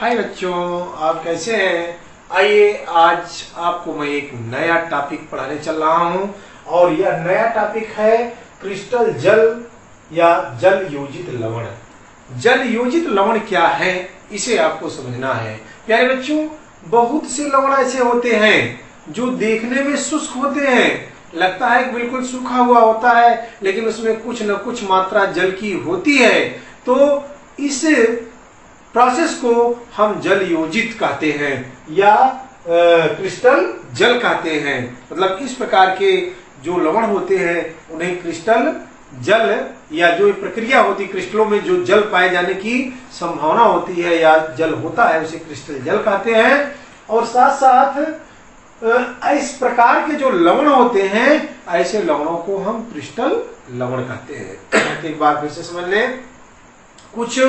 हाय बच्चों, आप कैसे हैं। आइए आज आपको मैं एक नया टॉपिक पढ़ाने चल रहा हूं और यह नया टॉपिक है क्रिस्टल जल या जल योजित लवण। जल योजित लवण क्या है इसे आपको समझना है। प्यारे बच्चों, बहुत से लवण ऐसे होते हैं जो देखने में शुष्क होते हैं, लगता है कि बिल्कुल सूखा हुआ होता है, लेकिन उसमें कुछ न कुछ मात्रा जल की होती है। तो इस प्रोसेस को हम जल योजित कहते हैं या क्रिस्टल जल कहते हैं। मतलब इस प्रकार के जो लवण होते हैं उन्हें क्रिस्टल जल या जो प्रक्रिया होती, क्रिस्टलों में जो जल पाए जाने की संभावना होती है या जल होता है, उसे क्रिस्टल जल कहते हैं। और साथ साथ इस प्रकार के जो लवण होते हैं, ऐसे लवणों को हम क्रिस्टल लवण कहते हैं। एक बार फिर से समझ लें, कुछ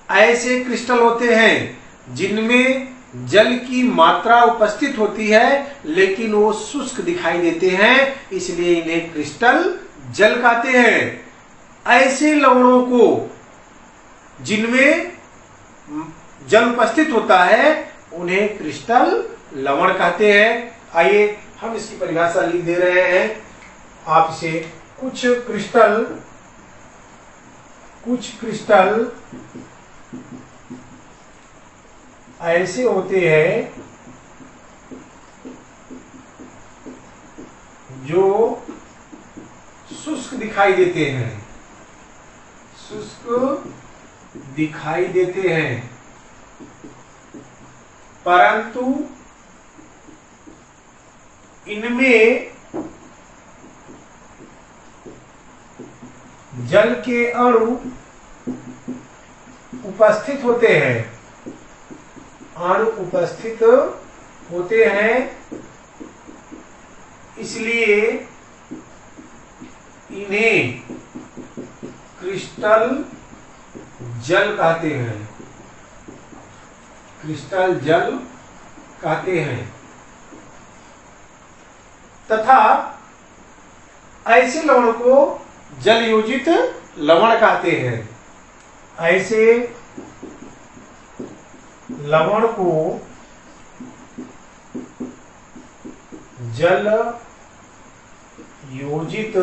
ऐसे क्रिस्टल होते हैं जिनमें जल की मात्रा उपस्थित होती है लेकिन वो शुष्क दिखाई देते हैं, इसलिए इन्हें क्रिस्टल जल कहते हैं। ऐसे लवणों को जिनमें जल उपस्थित होता है उन्हें क्रिस्टल लवण कहते हैं। आइए हम इसकी परिभाषा लिख दे रहे हैं। आप इसे कुछ क्रिस्टल ऐसे होते हैं जो शुष्क दिखाई देते हैं, परंतु इनमें जल के अणु उपस्थित होते हैं, इसलिए इन्हें क्रिस्टल जल कहते हैं। तथा ऐसे लवण को जल योजित लवण कहते हैं। ऐसे लवण को जल योजित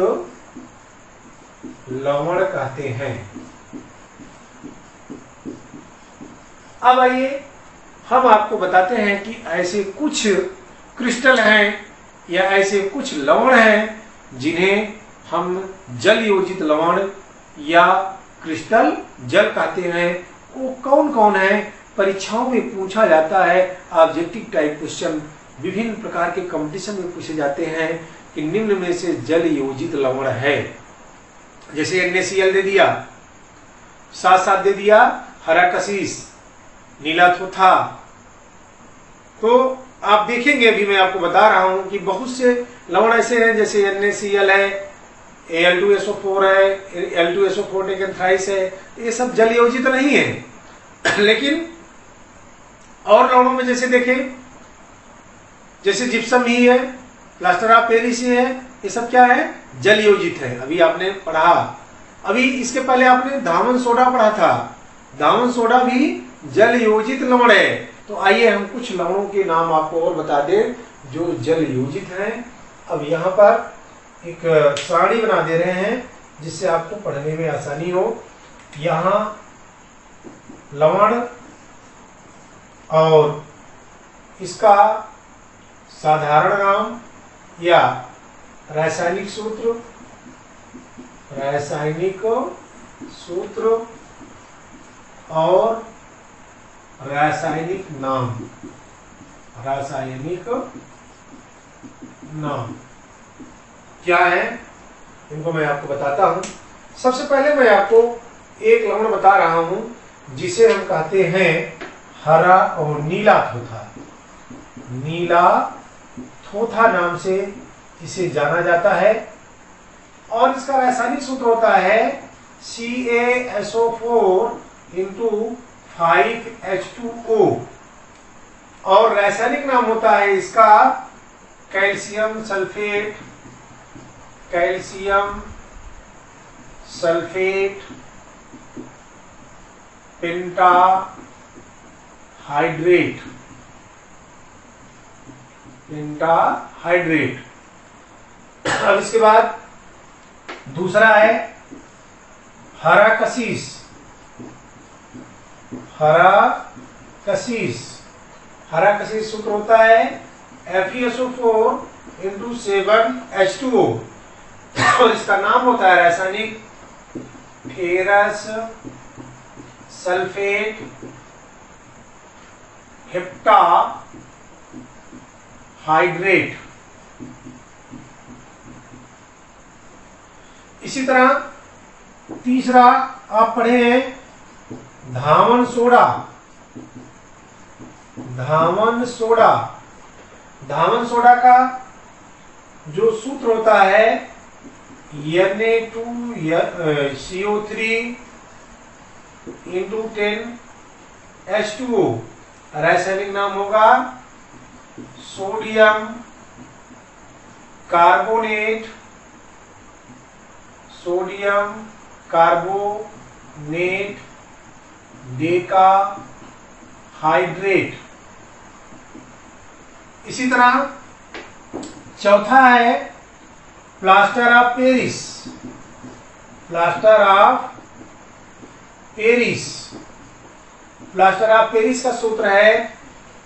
लवण कहते हैं। अब आइए हम आपको बताते हैं कि ऐसे कुछ क्रिस्टल हैं या ऐसे कुछ लवण हैं जिन्हें हम जल योजित लवण या क्रिस्टल जल कहते हैं। वो कौन कौन है, परीक्षाओं में पूछा जाता है। ऑब्जेक्टिव टाइप क्वेश्चन विभिन्न प्रकार के कंपटीशन में पूछे जाते हैं कि निम्न में से जल योजित लवण है। जैसे NaCl दे दिया, साथ साथ दे दिया हरा कशिश, नीला थोथा। तो आप देखेंगे, अभी मैं आपको बता रहा हूं कि बहुत से लवण ऐसे हैं, जैसे NaCl है, Al2SO4 है, Al2SO4 टेकेंथ्राइस है, ये सब जल योजित नहीं है। लेकिन और लवणों में जैसे देखें, जैसे जिप्सम ही है, प्लास्टर ऑफ पेरिस ही है, ये सब क्या है, जल योजित है। अभी आपने पढ़ा, अभी इसके पहले आपने धामन सोडा पढ़ा था, धामन सोडा भी जल योजित लवण है। तो आइए हम कुछ लवणों के नाम आपको और बता दें जो जल योजित हैं। अब यहाँ पर एक सारणी बना दे रहे हैं जिससे आपको पढ़ने में आसानी हो। यहाँ लवण और इसका साधारण नाम या रासायनिक सूत्र और रासायनिक नाम क्या है, इनको मैं आपको बताता हूं। सबसे पहले मैं आपको एक लवण बता रहा हूं जिसे हम कहते हैं हरा और नीला थोथा नाम से इसे जाना जाता है। और इसका रासायनिक सूत्र होता है CaSO4 × 5H2O और रासायनिक नाम होता है इसका कैल्शियम सल्फेट पेंटा पेंटाहाइड्रेट, पेंटाहाइड्रेट। अब इसके बाद दूसरा है हराकसीस, हराकसीस। हराकसीस सूत्र होता है FeSO4 × 7H2O और इसका नाम होता है रासायनिक फेरस सल्फेट हेप्टाहाइड्रेट। इसी तरह तीसरा आप पढ़े हैं धामन सोडा, धामन सोडा। धामन सोडा का जो सूत्र होता है Na2CO3 × 10H2O। रासायनिक नाम होगा sodium carbonate, sodium carbonate decahydrate. इसी तरह चौथा है plaster of Paris, plaster of Paris. Plaster of Paris का सूत्र है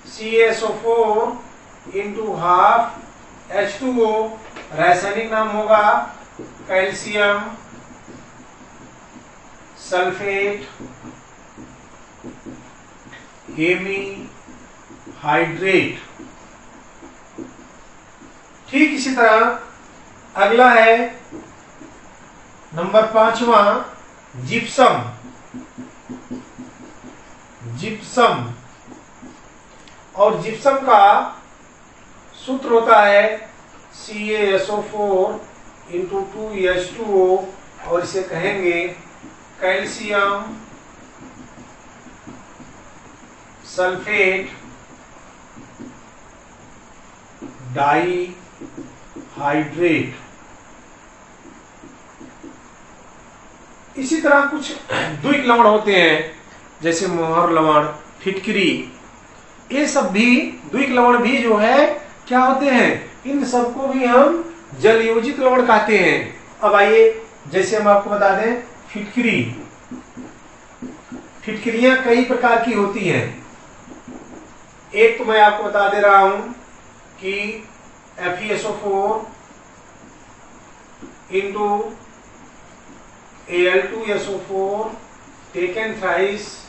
CaSO4 × 12H2O। रासायनिक नाम होगा कैल्शियम सल्फेट हेमीहाइड्रेट। ठीक इसी तरह अगला है नंबर 5वां जिप्सम, जिप्सम। और जिप्सम का सूत्र होता है CaSO4 × 2H2O और इसे कहेंगे कैल्शियम सल्फेट डाइहाइड्रेट। इसी तरह कुछ द्विक लवण होते हैं जैसे मोहर लवण, फिटकरी। ये सब भी द्विक लवण भी जो है क्या होते हैं, इन सबको भी हम जल योजित लवण कहते हैं। अब आइए जैसे हम आपको बता दें फिटकरी। फिटकरियां कई प्रकार की होती हैं। एक तो मैं आपको बता दे रहा हूं कि FeSO4 × Al2SO4 taken thrice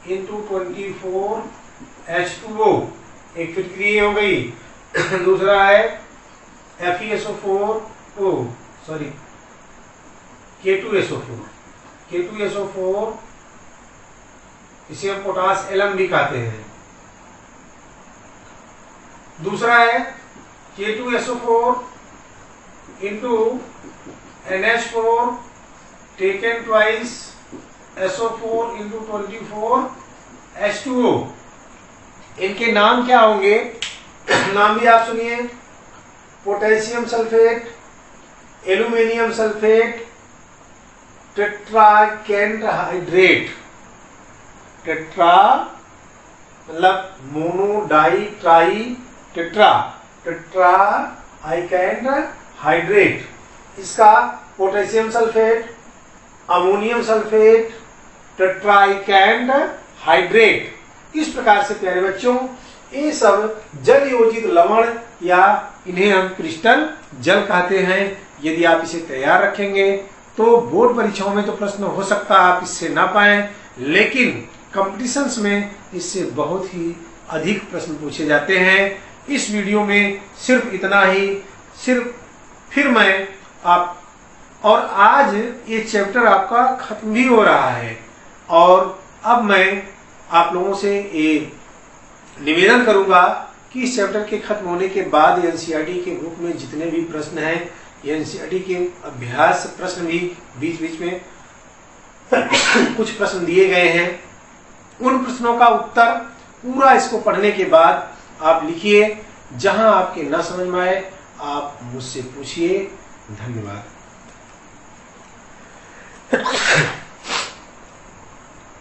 into 24H2O, एक फिटकरी हो गई। दूसरा है K2SO4, इसे हम पोटास एलम भी कहते हैं। दूसरा है K2SO4 × NH4 taken twice SO4 × 24H2O। इनके नाम क्या होंगे, नाम भी आप सुनिए। Potassium sulphate, aluminium sulphate, tetracosahydrate. Tetra मतलब mono di tri tetra, tetracosahydrate. इसका potassium sulphate, ammonium sulphate, tetracosahydrate. इस प्रकार से प्यारे बच्चों ये सब जल योजित लवण या इन्हें हम क्रिस्टल जल कहते हैं। यदि आप इसे तैयार रखेंगे तो बोर्ड परीक्षाओं में तो प्रश्न हो सकता है आप इससे ना पाएं, लेकिन कॉम्पिटिशन्स में इससे बहुत ही अधिक प्रश्न पूछे जाते हैं। इस वीडियो में सिर्फ इतना ही। फिर मैं आप और आज ये चैप्टर आपका खत्म भी हो रहा है और अब मैं आप लोगों से ये निवेदन करूंगा कि इस चैप्टर के खत्म होने के बाद एनसीईआरटी के ग्रुप में जितने भी प्रश्न हैं, एनसीईआरटी के अभ्यास प्रश्न भी बीच बीच में कुछ प्रश्न दिए गए हैं, उन प्रश्नों का उत्तर पूरा इसको पढ़ने के बाद आप लिखिए। जहां आपके न समझ में आए आप मुझसे पूछिए। धन्यवाद।